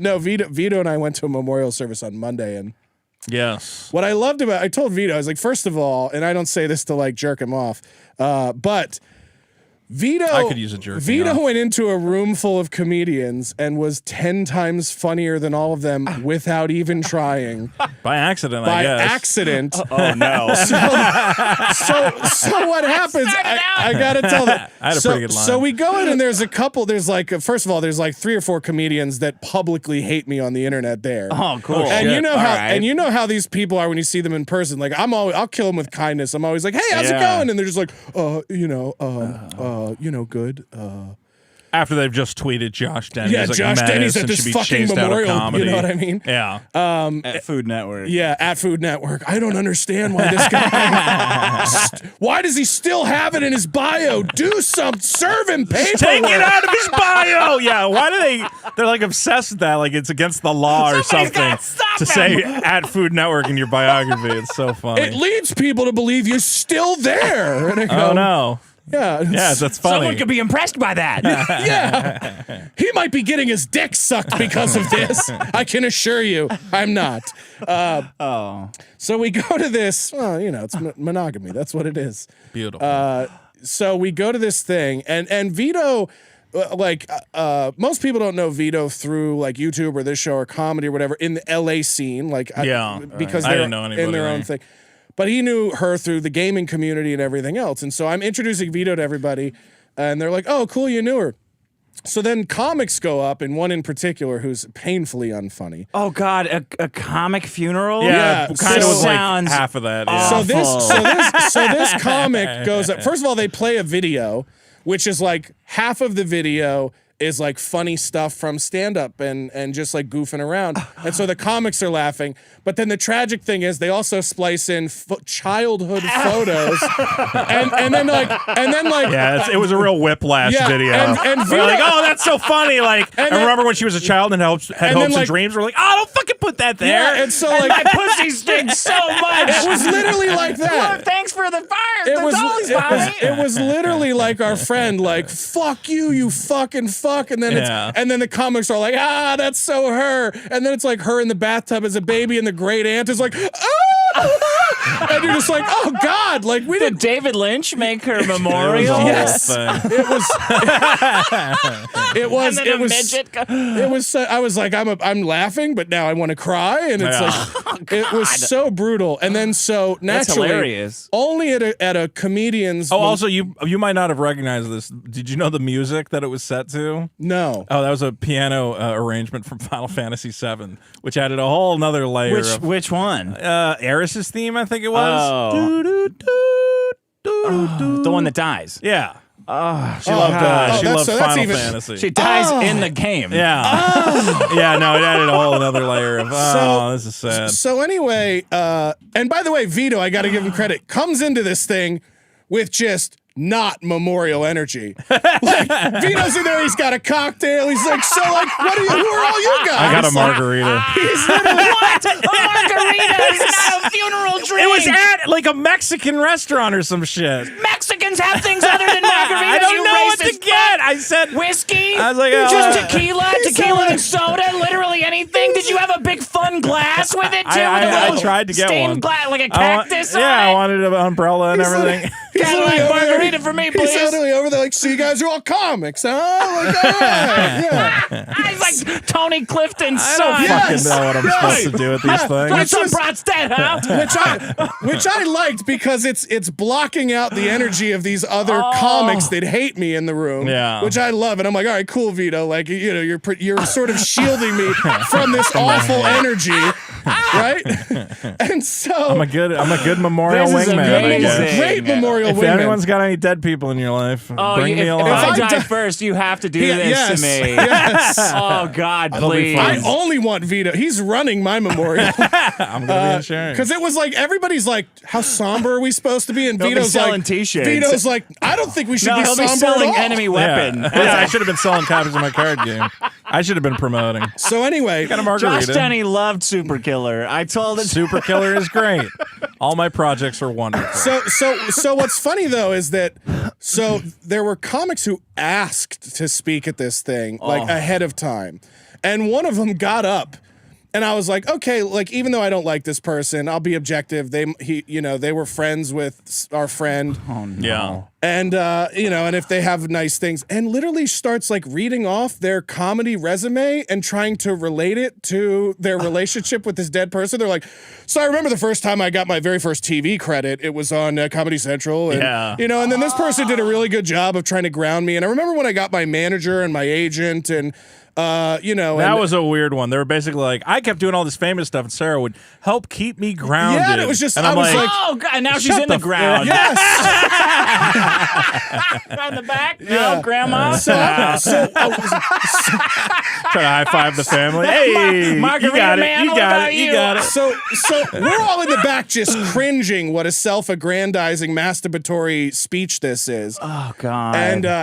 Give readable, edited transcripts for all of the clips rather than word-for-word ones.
No, Vito and I went to a memorial service on Monday, and yes, what I loved about, I told Vito, I was like, first of all, and I don't say this to like jerk him off, but Vito, I could use a jerk. Vito went into a room full of comedians and was 10 times funnier than all of them without even trying. By accident, By I guess. accident. Oh no! So what happens? I gotta tell them. I had a pretty good line. So we go in and there's a couple. There's like first of all, there's like 3 or 4 comedians that publicly hate me on the internet there. Oh, cool. And you know All how right. and you know how these people are when you see them in person. Like I'll kill them with kindness. I'm always like, hey, how's it going? And they're just like, good. After they've just tweeted Josh Denny's. Yeah, like Josh Denny's at this fucking memorial. You know what I mean? Yeah. At Food Network. Yeah, at Food Network. I don't understand why this guy. Why does he still have it in his bio? Do something. Serve him paperwork. Take it out of his bio. Yeah. Why do they? They're like obsessed with that. Like it's against the law or something to say at Food Network in your biography. It's so funny. It leads people to believe you're still there. And I go, oh no. Yeah, that's funny. Someone could be impressed by that. Yeah, he might be getting his dick sucked because of this. I can assure you, I'm not. So we go to this. Well, it's monogamy. That's what it is. Beautiful. So we go to this thing, and Vito. Most people don't know Vito through like YouTube or this show or comedy or whatever in the LA scene. Because I they're didn't know anybody in their own thing. But he knew her through the gaming community and everything else. And so I'm introducing Vito to everybody, and they're like, oh, cool, you knew her. So then comics go up, and one in particular who's painfully unfunny. Oh God, a comic funeral? Yeah, kind of was like sounds half of that. Yeah. So this comic goes up. First of all, they play a video, which is like half of the video is like funny stuff from stand-up and just like goofing around. And so the comics are laughing. But then the tragic thing is they also splice in childhood photos. and then yeah, it was a real whiplash video. And we're like, oh, that's so funny. Like, I remember when she was a child and had hopes and dreams. We're like, oh, don't fucking put that there. Yeah, and so like my pussy stinks so much. It was literally like that. Well, thanks for the fire. It was literally like our friend, like, fuck you, you fucking fuck. And then and then the comics are like, that's so her. And then it's like her in the bathtub as a baby, and the great aunt is like, and you're just like, oh God, like we did David Lynch make her memorial? Yes, it was. It was. I was like, I'm laughing, but now I want to cry, and it's like, it was so brutal. And then so naturally, hilarious. Only at a comedian's. Oh, also you might not have recognized this. Did you know the music that it was set to? No. Oh, that was a piano arrangement from Final Fantasy VII, which added a whole nother layer. Which one? Eris's theme, I think it was. The one that dies. Yeah. She loved Final Fantasy. She dies in the game. Yeah. Yeah, no, it added a whole other layer of, this is sad. So anyway, and by the way, Vito, I got to give him credit, comes into this thing with just not memorial energy. Like, Vito's in there, he's got a cocktail, he's like, so like, who are all you guys? I got a margarita. He's literally, what? A margarita is not a funeral drink. It was at like a Mexican restaurant or some shit. Mexicans have things other than margaritas. I don't know what to get. I said whiskey. I was like, just tequila and soda, literally anything. Did you have a big fun glass with it too? I tried to get stained one. glass, like a cactus. I wanted an umbrella and everything. Cadillac margarita for me, please. He's literally over there like, so you guys are all comics, huh? Like, all right, yeah. He's like Tony Clifton's son. I don't fucking know what I'm supposed to do with these things. My son Brat's dead, huh? Which I liked because it's blocking out the energy of these other comics that hate me in the room. Yeah. Which I love, and I'm like, all right, cool, Vito. Like, you're sort of shielding me from this awful energy, right? And so I'm a good memorial wingman, I guess. Great memorial if wingman. anyone's got any dead people in your life, bring me along. If I die first, you have to do this to me. Yes. Oh God, please. I only want Vito. He's running my memorial. I'm gonna be insuring. Because it was like everybody's like, how somber are we supposed to be? And Vito's selling like, t-shirts. Vito's like, I don't think we should be he'll somber be selling at all. enemy weapon. Yeah, I should have been selling copies of my card game. I should have been promoting. So anyway, got a margarita. Josh Denny loved Super Killer. I told him Super Killer is great. All my projects are wonderful. So what's funny though is that there were comics who asked to speak at this thing like ahead of time. And one of them got up. And I was like, okay, like, even though I don't like this person, I'll be objective. They were friends with our friend. Oh, no. Yeah. And, and if they have nice things, and literally starts like reading off their comedy resume and trying to relate it to their relationship with this dead person. They're like, so I remember the first time I got my very first TV credit, it was on Comedy Central. And, and then this person did a really good job of trying to ground me. And I remember when I got my manager and my agent and, that was a weird one. They were basically like, I kept doing all this famous stuff, and Sarah would help keep me grounded. Yeah, and it was just, and I was like, oh, God, and now she's in the ground. Yes. On the back? No, Grandma? Trying to high five the family. Hey, Margarita you got Man, it. what about You got it. So we're all in the back just cringing what a self-aggrandizing masturbatory speech this is. Oh, God.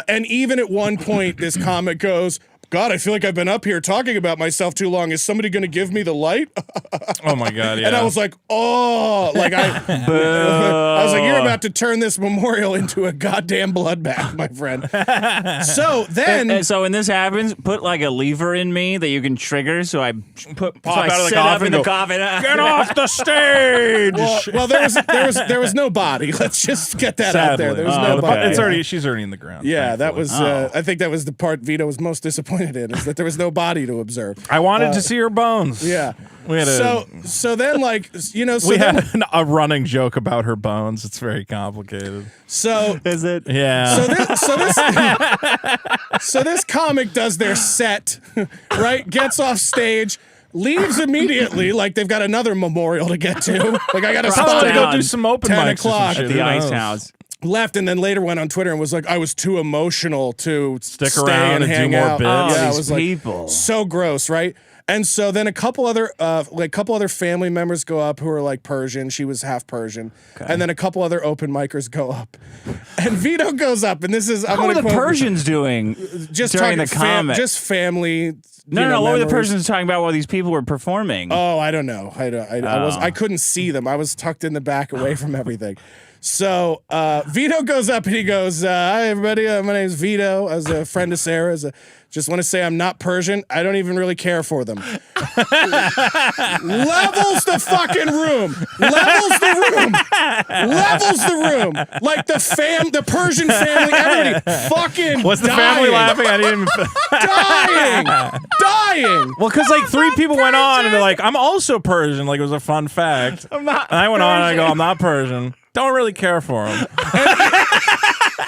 And even at one point, this comic goes, God, I feel like I've been up here talking about myself too long. Is somebody going to give me the light? Oh my God, yeah. And I was like, oh, like I was like, you're about to turn this memorial into a goddamn bloodbath, my friend. So then, and so when this happens, put like a lever in me that you can trigger. So I Pop out of the sit coffin up in and the go, coffin. Get off the stage. well, there was no body. Let's just get that out there. There was no body. She's already in the ground. Yeah, that thankfully. was. I think that was the part Vito was most disappointed in, is that there was no body to observe. I wanted to see her bones. Yeah. We had so then, like, we had a running joke about her bones. It's very complicated. So is it? Yeah. So this comic does their set, right? Gets off stage, leaves immediately, like they've got another memorial to get to. Like, I got a spot to go do some open 10 mics or some o'clock shit. At the Ice House. Left, and then later went on Twitter and was like, I was too emotional to Stick stay around and and do hang more out. bits. Oh, Yeah, it these was like people. so gross, right? And so then a couple other family members go up who are like Persian. She was half Persian. Okay. And then a couple other open micers go up. And Vito goes up, and this is How are the Persians doing just during the comic? just family. No, what were the memories. Persians talking about while these people were performing? Oh, I don't know. I couldn't see them. I was tucked in the back away from everything. So Vito goes up and he goes, hi, everybody. My name's Vito. I was a friend of Sarah's. Just want to say I'm not Persian. I don't even really care for them. Levels the fucking room. Levels the room. Like the Persian family, everybody fucking Was the dying. family laughing? I didn't even... Dying. Well, because like three people went on and they're like, I'm also Persian. Like, it was a fun fact. I'm not And I went on and I go, I'm not Persian. Don't really care for him.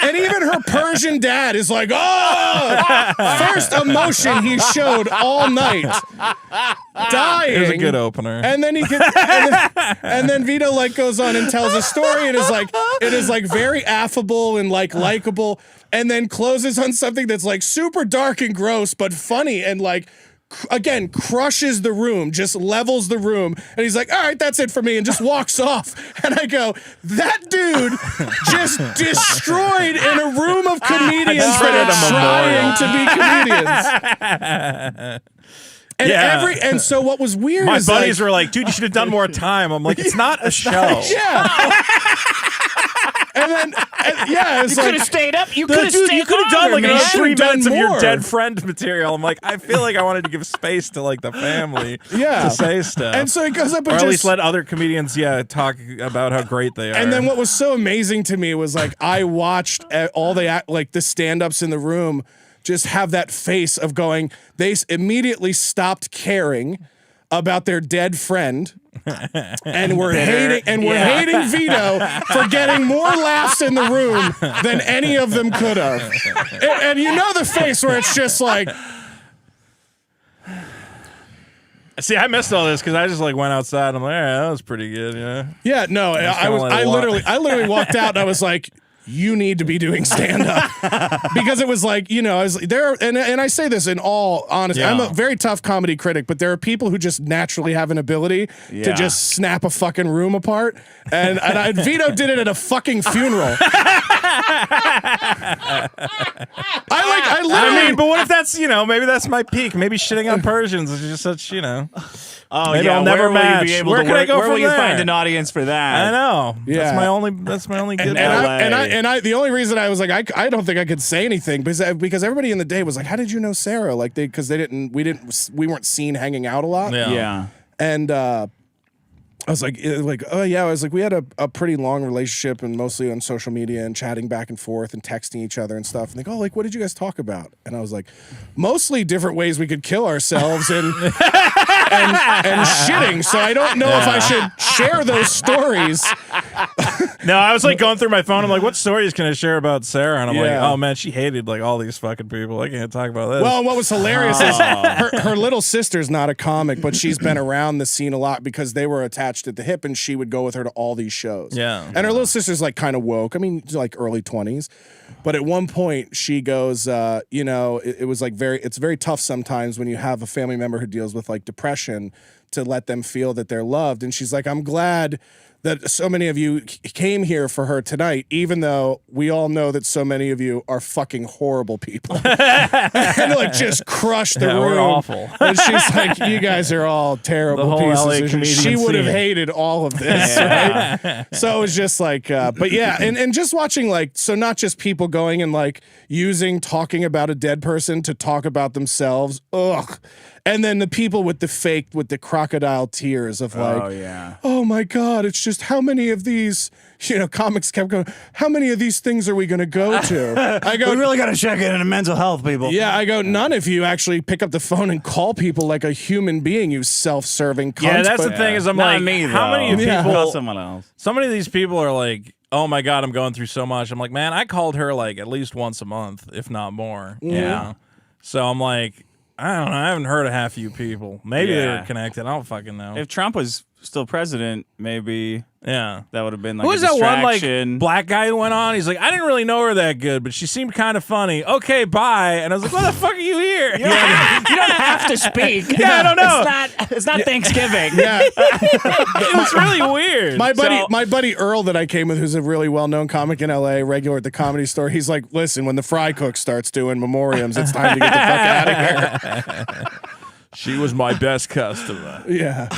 And even her Persian dad is like, oh, first emotion he showed all night, dying. It was a good opener. And then and then Vito like goes on and tells a story, and it is like very affable and like likable, and then closes on something that's like super dark and gross but funny, and like, again, crushes the room, just levels the room, and he's like, all right, that's it for me, and just walks off. And I go, that dude just destroyed in a room of comedians that are trying to be comedians. And so what was weird My is buddies were like, dude, you should have done more time. I'm like, it's not a show. Yeah. And then, it's You like, could have stayed up. You could have Dude, stayed you could have done like longer, another man. 3 minutes of your more. dead friend material. I'm like, I feel like I wanted to give space to like the family Yeah. to say stuff. And so he goes up and or at just least let other comedians, talk about how great they are. And then what was so amazing to me was like I watched all the stand-ups in the room just have that face of going, they immediately stopped caring about their dead friend. And we're hating Vito for getting more laughs in the room than any of them could have. And you know the face where it's just like, see, I missed all this because I just like went outside. And I'm like, yeah, that was pretty good. Yeah. yeah, no, I literally walked out and I was like, you need to be doing stand-up. Because it was like, I was there, and I say this in all honesty. Yeah. I'm a very tough comedy critic, but there are people who just naturally have an ability to just snap a fucking room apart. And Vito did it at a fucking funeral. I literally. But what if that's, maybe that's my peak. Maybe shitting on Persians is just such, Oh, maybe yeah. I'll never where will match. you be able Where to can I work? go Where from will you there? find an audience for that? I know. Yeah. That's my only good. And and the only reason I was like, I don't think I could say anything because everybody in the day was like, how did you know Sarah? Like because we weren't seen hanging out a lot. Yeah. And I was like, oh yeah, I was like, we had a pretty long relationship and mostly on social media and chatting back and forth and texting each other and stuff. And they go, like, what did you guys talk about? And I was like, mostly different ways we could kill ourselves and shitting. So I don't know if I should share those stories. No, I was like going through my phone. I'm like, what stories can I share about Sarah? And I'm like, oh man, she hated like all these fucking people. I can't talk about this. Well, what was hilarious is her little sister's not a comic, but she's been around the scene a lot because they were attached at the hip and she would go with her to all these shows. Yeah. And her little sister's like kind of woke. I mean, like early 20s. But at one point she goes, you know, it was like it's very tough sometimes when you have a family member who deals with like depression to let them feel that they're loved. And she's like, I'm glad that so many of you came here for her tonight, even though we all know that so many of you are fucking horrible people. And like just crushed the room. We're awful. And she's like, you guys are all terrible The whole LA pieces. comedian She would have scene. hated all of this, right? So it was just like, but yeah, and just watching like, so not just people going and like talking about a dead person to talk about themselves. Ugh. And then the people with the crocodile tears of like, oh my God, it's just how many of these, you know, comics kept going, how many of these things are we going to go to? I go, We really got to check into mental health, people. yeah, I go, none of you actually pick up the phone and call people like a human being, you self-serving cunt. Yeah, that's but- the thing is I'm Not like, me, how though. many Yeah. people? Call someone else. So many of these people are like, oh my God, I'm going through so much. I'm like, man, I called her like at least once a month, if not more. Yeah. So I'm like, I don't know. I haven't heard of half of you people. Maybe they Yeah. were connected. I don't fucking know. If Trump was still president, maybe yeah. that would have been like Who a was that one like distraction. black guy who went on? He's like, I didn't really know her that good, but she seemed kind of funny. Okay, bye. And I was like, why the fuck are you here? You don't have to speak. Yeah, I don't know. It's not Thanksgiving. Yeah. It was really weird. My buddy Earl that I came with, who's a really well-known comic in LA, regular at the Comedy Store, he's like, listen, when the fry cook starts doing memoriams, it's time to get the fuck out of here. She was my best customer. Yeah.